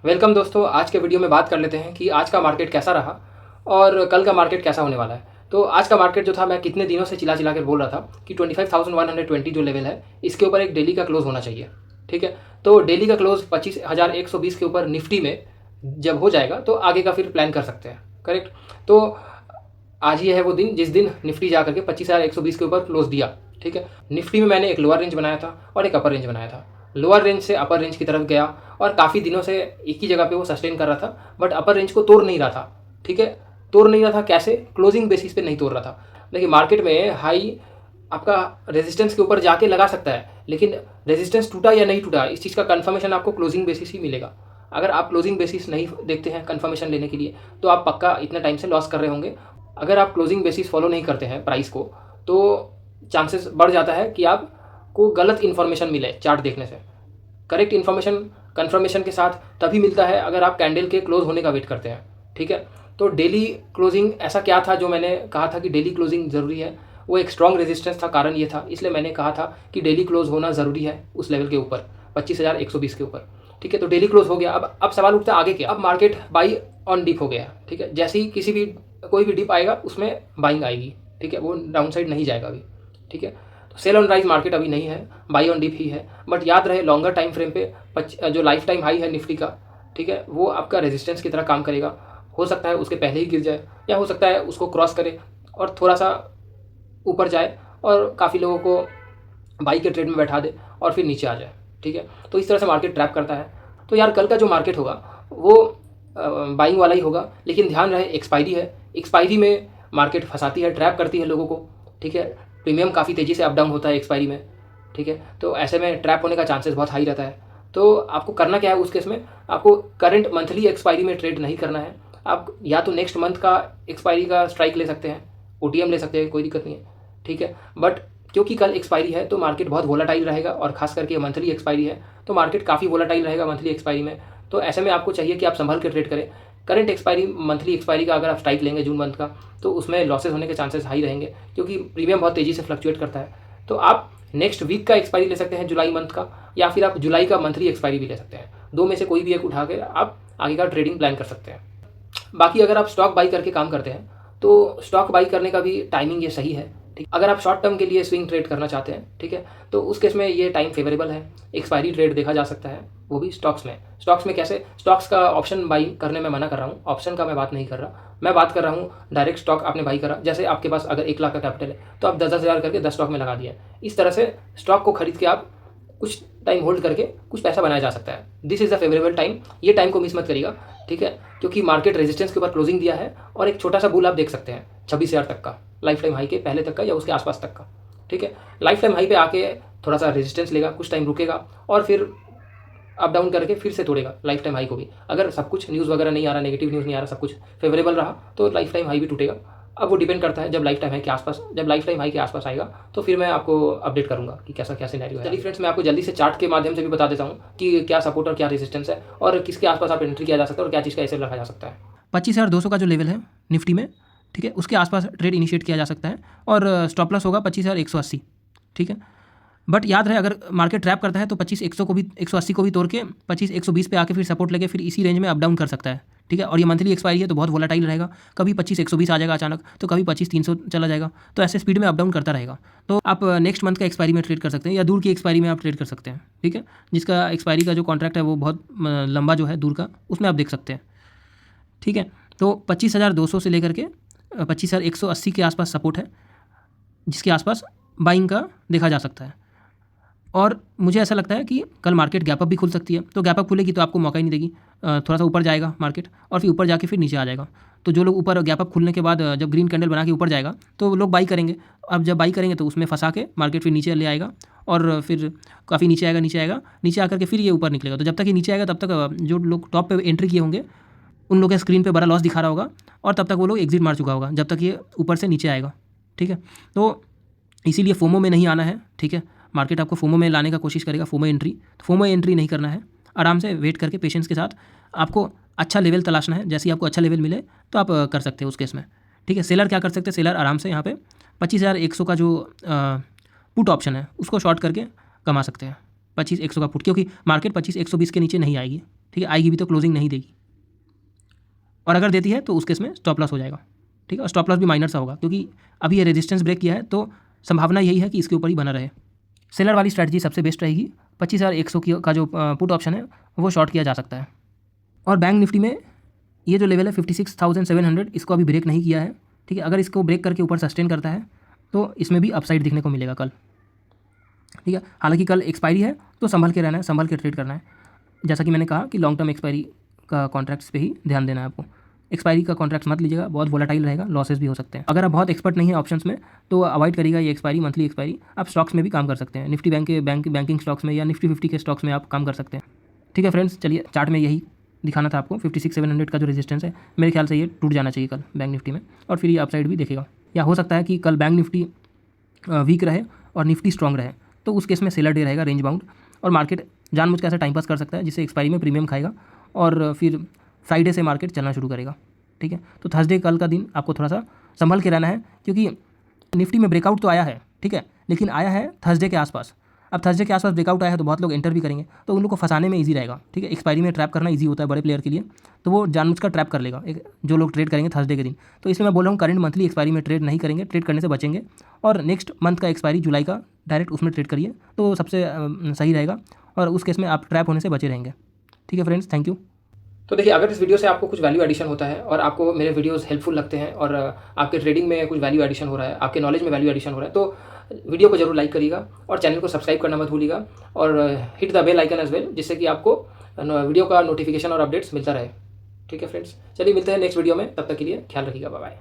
Welcome दोस्तों, आज के वीडियो में बात कर लेते हैं कि आज का मार्केट कैसा रहा और कल का मार्केट कैसा होने वाला है। तो आज का मार्केट जो था, मैं कितने दिनों से चिल्ला चिल्ला कर बोल रहा था कि 25,120 जो लेवल है, इसके ऊपर एक डेली का क्लोज होना चाहिए। ठीक है, तो डेली का क्लोज 25,120 के ऊपर निफ्टी में जब हो जाएगा तो आगे का फिर प्लान कर सकते हैं। करेक्ट। तो आज ही है वो दिन जिस दिन निफ्टी जा करके 25,120 के ऊपर क्लोज दिया। ठीक है, निफ्टी में मैंने एक लोअर रेंज बनाया था और एक अपर रेंज बनाया था। लोअर रेंज से अपर रेंज की तरफ गया और काफ़ी दिनों से एक ही जगह पे वो सस्टेन कर रहा था, बट अपर रेंज को तोड़ नहीं रहा था। ठीक है, तोड़ नहीं रहा था कैसे? क्लोजिंग बेसिस पे नहीं तोड़ रहा था। लेकिन मार्केट में हाई आपका रेजिस्टेंस के ऊपर जाके लगा सकता है, लेकिन रेजिस्टेंस टूटा या नहीं टूटा इस चीज़ का कंफर्मेशन आपको क्लोजिंग बेसिस ही मिलेगा। अगर आप क्लोजिंग बेसिस नहीं देखते हैं कंफर्मेशन लेने के लिए, तो आप पक्का इतने टाइम से लॉस कर रहे होंगे। अगर आप क्लोजिंग बेसिस फॉलो नहीं करते हैं प्राइस को, तो चांसेस बढ़ जाता है कि आपको गलत इन्फॉर्मेशन मिले चार्ट देखने से। करेक्ट इन्फॉर्मेशन कंफर्मेशन के साथ तभी मिलता है अगर आप कैंडल के क्लोज होने का वेट करते हैं। ठीक है, तो डेली क्लोजिंग ऐसा क्या था जो मैंने कहा था कि डेली क्लोजिंग ज़रूरी है? वो एक स्ट्रॉन्ग रेजिस्टेंस था, कारण ये था, इसलिए मैंने कहा था कि डेली क्लोज होना ज़रूरी है उस लेवल के ऊपर, 25,120 के ऊपर। ठीक है, तो डेली क्लोज हो गया। अब सवाल उठता है आगे क्या? अब मार्केट बाई ऑन डिप हो गया। ठीक है, जैसे ही किसी भी कोई भी डिप आएगा उसमें बाइंग आएगी। ठीक है, वो डाउन साइड नहीं जाएगा अभी। ठीक है, तो सेल ऑन राइज मार्केट अभी नहीं है, बाई ऑन डिप ही है। बट याद रहे, लॉन्गर टाइम फ्रेम पे जो लाइफ टाइम हाई है निफ्टी का, ठीक है, वो आपका रेजिस्टेंस की तरह काम करेगा। हो सकता है उसके पहले ही गिर जाए, या हो सकता है उसको क्रॉस करे और थोड़ा सा ऊपर जाए और काफ़ी लोगों को बाई के ट्रेड में बैठा दे और फिर नीचे आ जाए। ठीक है, तो इस तरह से मार्केट ट्रैप करता है। तो यार कल का जो मार्केट होगा वो बाइंग वाला ही होगा, लेकिन ध्यान रहे एक्सपायरी है। एक्सपायरी में मार्केट फंसाती है, ट्रैप करती है लोगों को। ठीक है, प्रीमियम काफ़ी तेज़ी से अप डाउन होता है एक्सपायरी में। ठीक है, तो ऐसे में ट्रैप होने का चांसेस बहुत हाई रहता है। तो आपको करना क्या है उस केस में? आपको करंट मंथली एक्सपायरी में ट्रेड नहीं करना है। आप या तो नेक्स्ट मंथ का एक्सपायरी का स्ट्राइक ले सकते हैं, ओटीएम ले सकते हैं, कोई दिक्कत नहीं है। ठीक है, बट क्योंकि कल एक्सपायरी है तो मार्केट बहुत वोलाटाइल रहेगा, और खास करके मंथली एक्सपायरी है तो मार्केट काफ़ी वोलाटाइल रहेगा मंथली एक्सपायरी में। तो ऐसे में आपको चाहिए कि आप संभल के ट्रेड करें। करंट एक्सपायरी, मंथली एक्सपायरी का अगर आप स्ट्राइक लेंगे जून मंथ का, तो उसमें लॉसेस होने के चांसेस हाई रहेंगे, क्योंकि प्रीमियम बहुत तेज़ी से फ्लक्चुएट करता है। तो आप नेक्स्ट वीक का एक्सपायरी ले सकते हैं जुलाई मंथ का, या फिर आप जुलाई का मंथली एक्सपायरी भी ले सकते हैं। दो में से कोई भी एक उठा के आप आगे का ट्रेडिंग प्लान कर सकते हैं। बाकी अगर आप स्टॉक बाई करके काम करते हैं तो स्टॉक बाई करने का भी टाइमिंग ये सही है। ठीक, अगर आप शॉर्ट टर्म के लिए स्विंग ट्रेड करना चाहते हैं, ठीक है, तो उस केस में ये टाइम फेवरेबल है। एक्सपायरी ट्रेड देखा जा सकता है, वो भी स्टॉक्स में। स्टॉक्स में कैसे? स्टॉक्स का ऑप्शन बाई करने में मना कर रहा हूँ, ऑप्शन का मैं बात नहीं कर रहा। मैं बात कर रहा हूँ डायरेक्ट स्टॉक आपने बाई करा। जैसे आपके पास अगर 1 लाख का कैपिटल है तो आप 10-10 हज़ार करके 10 स्टॉक में लगा दिया। इस तरह से स्टॉक को खरीद के आप कुछ टाइम होल्ड करके कुछ पैसा बनाया जा सकता है। This is the favourable time. ये टाइम को मिस मत करिएगा। ठीक है, क्योंकि मार्केट रेजिस्टेंस के ऊपर क्लोजिंग दिया है, और एक छोटा सा बुल आप देख सकते हैं 26,000 तक का, लाइफ टाइम हाई के पहले तक का या उसके आसपास तक का। ठीक है, लाइफ टाइम हाई पे आके थोड़ा सा रेजिस्टेंस लेगा, कुछ टाइम रुकेगा और फिर अप डाउन करके फिर से तोड़ेगा लाइफ टाइम हाई को भी। अगर सब कुछ न्यूज़ वगैरह नहीं आ रहा, नेगेटिव न्यूज़ नहीं आ रहा, सब कुछ फेवरेबल रहा, तो लाइफ टाइम हाई भी टूटेगा। अब वो डिपेंड करता है, जब लाइफ टाइम हाई के आसपास आएगा तो फिर मैं आपको अपडेट करूंगा कि कैसा क्या सिनेरियो है। चलिए फ्रेंड्स, मैं आपको जल्दी से चार्ट के माध्यम से भी बता देता हूँ कि क्या सपोर्ट और क्या रेजिस्टेंस है, और किसके आसपास आप एंट्री किया जा सकता है और क्या चीज़ का ऐसे रखा जा सकता है। 25,200 का जो लेवल है निफ्टी में, ठीक है, उसके आसपास ट्रेड इनिशिएट किया जा सकता है, और स्टॉप लॉस होगा 25,180। ठीक है, बट याद रहे, अगर मार्केट ट्रैप करता है तो 25,100 को भी, 180 को भी तोड़ के 25,120 पे आके फिर सपोर्ट लेके फिर इसी रेंज में अप डाउन कर सकता है। ठीक है, और ये मंथली एक्सपायरी है तो बहुत वोलाटाइल रहेगा। कभी 25,120 आ जाएगा अचानक, तो कभी 25,300 चला जाएगा, तो ऐसे स्पीड में अप डाउन करता रहेगा। तो आप नेक्स्ट मंथ का एक्सपायरी में ट्रेड कर सकते हैं, या दूर की एक्सपायरी में आप ट्रेड कर सकते हैं। ठीक है, जिसका एक्सपायरी का जो कॉन्ट्रैक्ट है वो बहुत लंबा जो है दूर का, उसमें आप देख सकते हैं। ठीक है, तो 25,200 से लेकर के 25,180 के आसपास सपोर्ट है, जिसके आसपास बाइंग का देखा जा सकता है। और मुझे ऐसा लगता है कि कल मार्केट गैप अप भी खुल सकती है। तो गैप अप खुलेगी तो आपको मौका ही नहीं देगी, थोड़ा सा ऊपर जाएगा मार्केट और फिर ऊपर जाके फिर नीचे आ जाएगा। तो जो लोग ऊपर गैप अप खुलने के बाद जब ग्रीन कैंडल बना के ऊपर जाएगा तो लोग बाई करेंगे। अब जब बाई करेंगे तो उसमें फंसा के मार्केट फिर नीचे ले आएगा, और फिर काफ़ी नीचे आएगा, नीचे आकर के फिर ये ऊपर निकलेगा। तो जब तक ये नीचे आएगा तब तक जो लोग टॉप पे एंट्री किए होंगे उन लोगों के स्क्रीन पे बड़ा लॉस दिखा रहा होगा, और तब तक वो लोग एग्जिट मार चुका होगा जब तक ये ऊपर से नीचे आएगा। ठीक है, तो इसीलिए फोमो में नहीं आना है। ठीक है, मार्केट आपको फोमो में लाने का कोशिश करेगा, फोमो एंट्री नहीं करना है। आराम से वेट करके पेशेंस के साथ आपको अच्छा लेवल तलाशना है। जैसे ही आपको अच्छा लेवल मिले तो आप कर सकते हैं उस केस में। ठीक है, सेलर क्या कर सकते हैं? सेलर आराम से यहाँ पे 25,100 का जो पुट ऑप्शन है उसको शॉर्ट करके कमा सकते हैं। 25,100 का पुट, क्योंकि मार्केट 25,120 के नीचे नहीं आएगी, ठीक है, आएगी भी तो क्लोजिंग नहीं देगी, और अगर देती है तो उस केस में स्टॉप लॉस हो जाएगा, ठीक है, और स्टॉप लॉस भी माइनर सा होगा, क्योंकि अभी ये रेजिस्टेंस ब्रेक किया है तो संभावना यही है कि इसके ऊपर ही बना रहे। सेलर वाली स्ट्रैटेजी सबसे बेस्ट रहेगी। 25,100 का जो पुट ऑप्शन है वो शॉर्ट किया जा सकता है। और बैंक निफ्टी में ये जो लेवल है 56,700, इसको अभी ब्रेक नहीं किया है, ठीक है, अगर इसको ब्रेक करके ऊपर सस्टेन करता है तो इसमें भी अपसाइड दिखने को मिलेगा कल, ठीक है। हालांकि कल एक्सपायरी है तो संभल के रहना है, संभल के ट्रेड करना है। जैसा कि मैंने कहा कि लॉन्ग टर्म एक्सपायरी का कॉन्ट्रैक्ट्स पे ही ध्यान देना है आपको। एक्सपायरी का कॉन्ट्रैक्ट मत लीजिएगा, बहुत वोलेटाइल रहेगा, लॉसेस भी हो सकते हैं। अगर आप बहुत एक्सपर्ट नहीं है ऑप्शंस में तो अवॉइड करिएगा ये एक्सपायरी, मंथली एक्सपायरी। आप स्टॉक्स में भी काम कर सकते हैं, निफ्टी बैंकिंग स्टॉक्स में या निफ्टी 50 के स्टॉक्स में आप काम कर सकते हैं, ठीक है फ्रेंड्स। चलिए, चार्ट में यही दिखाना था आपको, 56,700 का जो रेजिस्टेंस है मेरे ख्याल से ये टूट जाना चाहिए कल बैंक निफ्टी में, और फिर ये अपसाइड भी देखेगा। या हो सकता है कि कल बैंक निफ्टी वीक रहे और निफ्टी स्ट्रॉन्ग रहे, तो उस केस में सेलर डे रहेगा, रेंज बाउंड, और मार्केट जानबूझ के ऐसा टाइम पास कर सकता है जिससे एक्सपायरी में प्रीमियम खाएगा और फिर फ्राइडे से मार्केट चलना शुरू करेगा, ठीक है। तो थर्सडे कल का दिन आपको थोड़ा सा संभल के रहना है, क्योंकि निफ्टी में ब्रेकआउट तो आया है, ठीक है, लेकिन आया है थर्सडे के आसपास। अब थर्सडे के आसपास ब्रेकआउट आया है तो बहुत लोग एंटर भी करेंगे, तो उन लोग को फंसाने में ईजी रहेगा, ठीक है। एक्सपायरी में ट्रैप करना ईजी होता है बड़े प्लेयर के लिए, तो वो जानबूझकर ट्रैप कर लेगा जो लोग ट्रेड करेंगे थर्सडे के दिन। तो इसलिए मैं बोल रहा हूँ करंट मंथली एक्सपायरी में ट्रेड नहीं करेंगे, ट्रेड करने से बचेंगे, और नेक्स्ट मंथ का एक्सपायरी जुलाई का डायरेक्ट उसमें ट्रेड करिए तो सबसे सही रहेगा, और उस केस में आप ट्रैप होने से बचे रहेंगे, ठीक है फ्रेंड्स। Thank you. तो देखिए, अगर इस वीडियो से आपको कुछ वैल्यू एडिशन होता है और आपको मेरे वीडियोस हेल्पफुल लगते हैं और आपके ट्रेडिंग में कुछ वैल्यू एडिशन हो रहा है, आपके नॉलेज में वैल्यू एडिशन हो रहा है, तो वीडियो को जरूर लाइक करिएगा और चैनल को सब्सक्राइब करना मत भूलिएगा, और hit the bell icon as well, जिससे कि आपको वीडियो का नोटिफिकेशन और अपडेट्स मिलता रहे, ठीक है फ्रेंड्स। चलिए मिलते हैं नेक्स्ट वीडियो में, तब तक के लिए ख्याल रखिएगा, बाय बाय।